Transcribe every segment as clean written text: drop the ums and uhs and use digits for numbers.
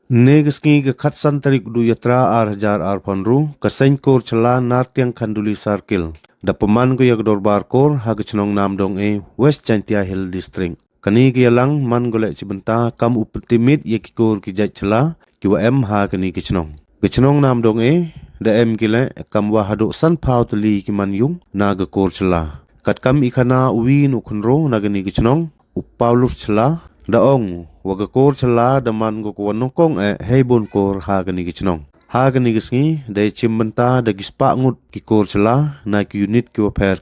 Negasngi ke khatsan tarik du yatra arhajar arpanru kaseng kor chala nartiang khanduli sarkil. Da peman ko yagdor barkor haga chnong nam dong West Chantia Hill District. Kani ki yalang man golek cibenta kam upetimit yakikor ki jaj chala kiwa ha kani ki chnong. Ki chnong nam dong da kile kam wa haduk san pau tuli ki man yung naga kor chala. Kat kam ikana uwin ukunro nagani ki chnong uppaulur chala da waga kor chala da man go ko nokong hebon kor ha gani gichnong ha gani gisngi da chimbenta da gispa ngut ki kor chala na ki unit ki oper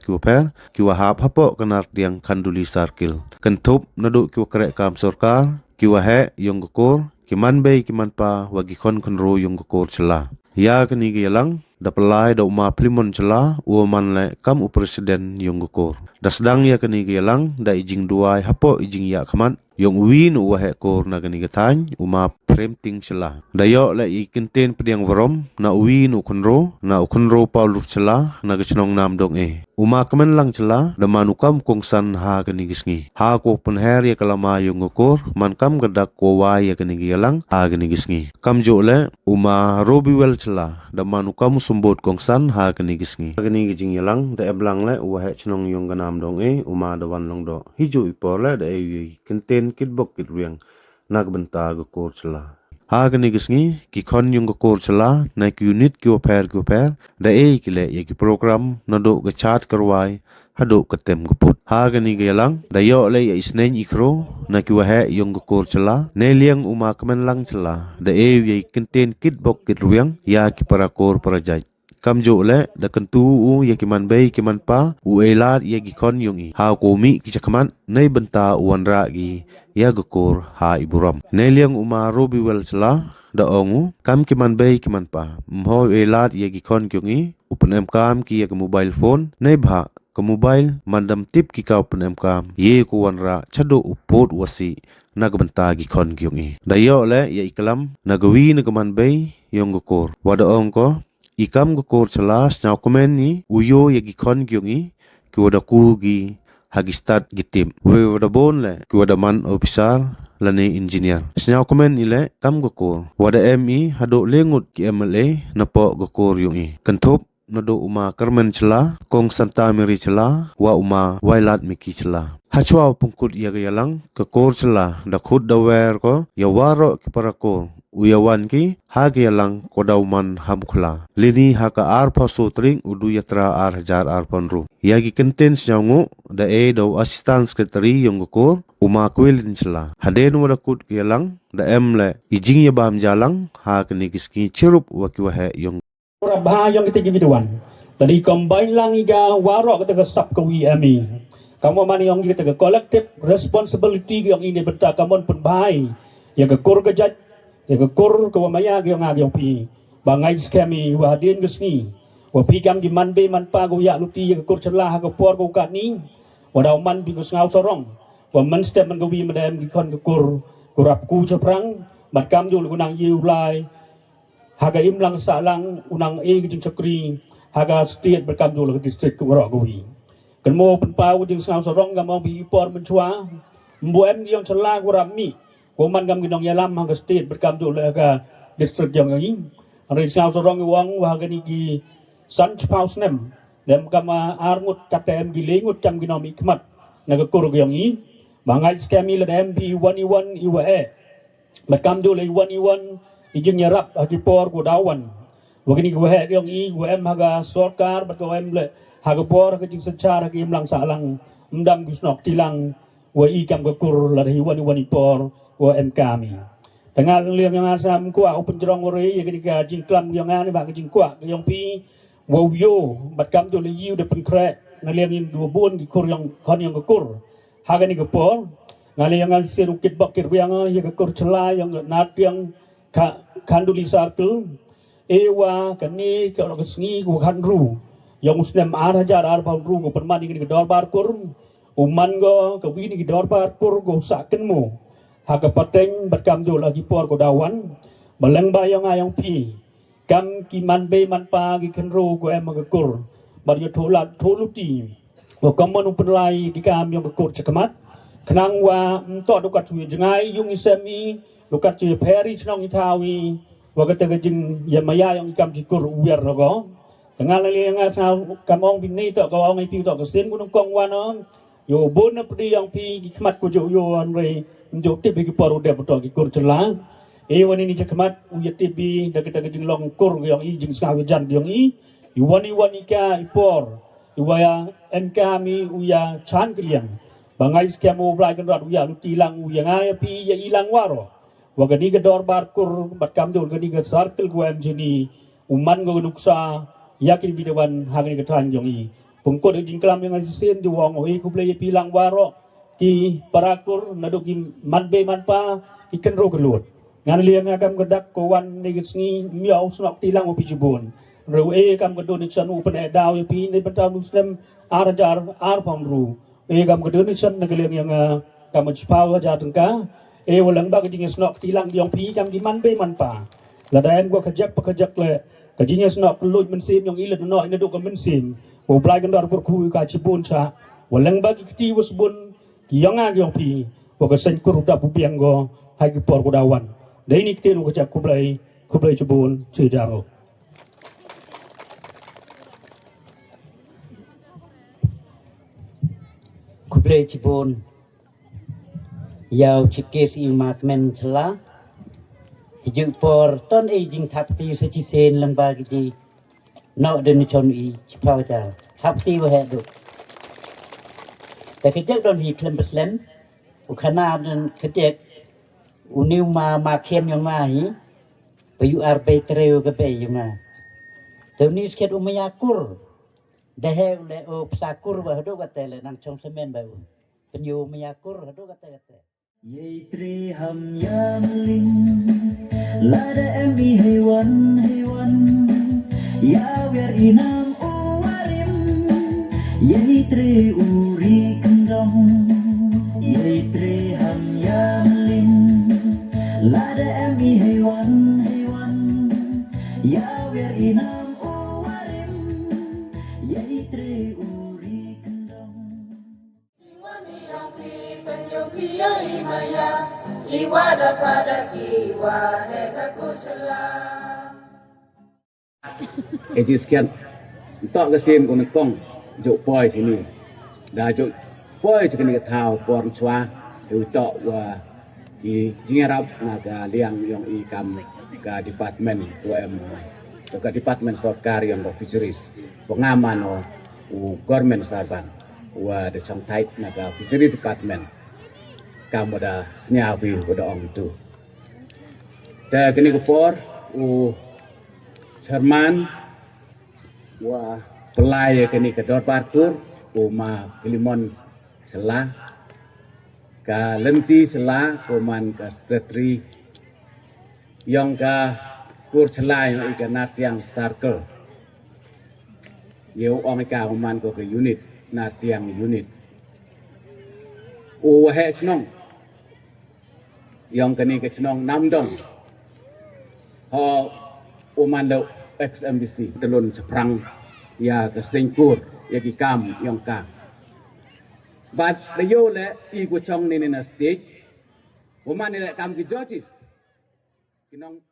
ki wa hap hapo kanar diang khanduli sarkil kanthop na do ki kre kam sarkar ki wa he yong go kor ki man be ki man pa wagi kon ro yong go kor chala ya gani gi yalang da pelai da uma plimon chala u man le kam u presiden yong go kor da sedang ya kani gi yalang da ijing duai hapo ijing ya khaman yung win uwahe kor na ganigatan uma premting sila. Dayo la ikinten pediang warom na uwin ukunro paulur sila na gachnong namdong Uma kaman lang sila da manukam kung san ha ganigisngi. Ha ko punher ya kalama yung ukor man kam gadak ko wa ya ganigiyalang ha ganigisngi. Kam jo le uma robiwel sila da manukam sumbot kung san ha ganigisngi. Ganigijing yalang da eblang le uwahe chnong yung ganamdong uma da wanlong do. Hiju ipor le da kinten kitbok kitweng nagbenta go kor chala ha gani gisngi ki khon yung go kor chala na ki unit ki oper da kile ye ki program na do ga chat karwai ha do katem go put ha gani gelang da yo le isnen ikro na ki wahe yung go kor chala ne liang uma kamen lang chala da ye kinten kitbok kitweng ya ki para kor para jaj kam jo le da kentu ya kiman bay kiman pa u elat ya gi kon yung ha ko mi ki chakman nei benta uanra gi ya gokor ha iburam nei liang uma robi wel chala da ongu kam kiman bay kiman pa mho elat ya gi kon kyung upen kam ki ya mobile phone nei bha ke mobile mandam tip ki ka upen kam ye ko wanra chado upot wasi nagbenta gi kon kyung da yo le ya iklam nagawi nagaman bay yung gokor wada ongko ikam go kor celas nyau komen ni uyo yagi kon gyongi kiwada ku gi hagistat gitim wada bon le kiwada man officer lane engineer nyau komen ni le kam go kor wada mi hado lengut ki mla napo go kor yongi kentop nado uma kermen cela kong santa meri cela wa uma wailat miki cela hachwa pungkut yaga yalang ke kor cela da khud da wer ko yawaro ki para kor uyawan ki hage yalang kodauman hamkhla lini haka ar paso tring udu yatra ar hajar ar panru yagi contents nyangu da do assistant secretary yung ko uma kwelin cela haden wala kut ki yalang da emle ijing ya bam jalang ha kini kiski chirup wakiwahe yung Rabha yang kita gividuan. Tadi combine lang iga warok kita ke subkawi ami. Kamu mani yang kita ke collective responsibility yang ini benda kamu pun bahai. Yang ke kor kejat, yang ke kor kewamaya yang yang pi. Bangai skemi wahadin gesni. Wapi kam di manbe manpa go ya luti yang ke kor celah ke por go kat ni. Wadau man pi ngau sorong. Waman step man gawi madam ki kon ke kor kurap ku ceprang. Mat kam jul gunang yiu lai. Haga imlang salang unang jing cakri haga state berkam dulu ke distrik Waragowi. Kenmo penpau jing sengau sorong gamau bipor mencua mbuem yang celah kurami koman gam ginong yalam haga state berkam dulu haga distrik yang ini hari sengau sorong uang haga niki san paus nem dem kama armut KTM gilengut jam ginom ikmat naga kurug yang ini bangai skemi le MP 1 iwae berkam dulu 1 ijing nyarap haki por ko dawan wagini ko he yung em haga sorkar bat ko le haga por ka jing secara ki imlang salang mdam gusnok tilang wa ikam ko kur la wani por wa em kami dengan liang yang asam ko au penjerong ore ye ketika jing klam yang ani ba jing kwa yang pi wa yo bat kam to le yu de pen kre ngaliang in dua bun ki kur yang kon yang ko kur haga ni ko por ngaliang an serukit bakir yang ye ko kur cela yang nat yang kanduli sarkel ewa kani kalau kesngi ku kandru yang muslim hajar paundru ku permani ni dorbar kur uman go ke wini dorbar kur go sakenmu haka pateng berkam do lagi por ko dawan beleng bayang ayang pi kam ki man be man pa ki kenro ko em ga kur bar yo tholat tholuti ko kamon upenlai ki kam yang kur cekamat kenang wa to dukat chui jengai yung isemi dukat chui peri chnong itawi wa kata jing ya maya yang ikam jikur uwer rogo tengah lali yang sa kamong binni to ko ong ipi to ko sen gunung kong wa no yo bon na pdi yang pi khmat ko jo yo an re jo te bi paru de to ki kur chela e wani ni khmat u ya te bi da kata jing long kur yang i jing sa jan yang i wani ka ipor iwaya MK mi uya chan kriang bangai skemo brai kan rat uya luti lang uya ngai pi ya ilang waro wagani ga dor bar kur bat kam dor gani ga circle go jini uman go nuksa yakin bidawan hagani ga tan jongi pungko de jingklam yang asisen di wong oi ku play pi lang waro ki parakur nadoki manbe manpa ikan ro kelut ngan liang agam gedak ko wan ni gisngi miau snok tilang opi jubun rau kam gedon chan u pen daw pi ni bentang muslim arjar pamru kam gedon chan nageleng yang kam chpau ja tengka walang bag jing snok tilang diong pi kam di man be man pa la daen go kajak le kajing snok luj men sim yang ilet no ina do kam men sim o blai gan dar pur ku ka chibun cha walang bag kiti was bun yang yang pi ko ka sen kur da pu piang go hai ki por ko dawan dai ni kite no kajak ku blai chibun chi jaro Kublai Cibun Yau Chipkes Imat Men Chala Hijuk por ton jing thapti secisen lembag ji no den chon I chipau ja thapti wa he du ta kejek don hi klem beslem u khana den kejek u niu ma khem yang ma hi payu arbe treu ke pe yang ma tu ni sket umaya kur Dehe ule o psakur ba hado kate le nang chong semen ba penyu meyakur hado kate Yeitri ham yamling lada emi hewan ya wer inam uwarim Yeitri uri kendong Yeitri ham yamling lada emi hewan ya wer inam Iwa dapada kiwa heka kusela. Jadi sekian tak kesin kono kong juk poi sini. Dah juk poi cakap ni tahu porn cua tak wa di jingarap naga liang yang ikam ke department UM ke department sorkar yang fisheries pengaman government sarban wa de chong tait naga fisheries department kamu dah senyawi pada orang itu. Dan kini kupor, Herman, wah pelai kini kedor parkur, ma kelimon selah, ka lenti selah, kuman ka sekretari, yang ka kur selah yang ikan natiang circle, yau orang ka kuman ko ke unit natiang unit, wahai senong. Yang kini ke cenong namdong uman lo XMBC telun seprang ya ke singkur ya ki kam yang ka bat reyo le I ku chong ni na stage uman ni le kam ki judges kinong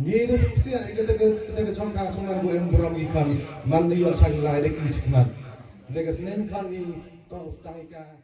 Ni sia kita chongka songan bu embrong ikan mandi yo sang lai dek isikman. Lega senen kan ni to ustang ika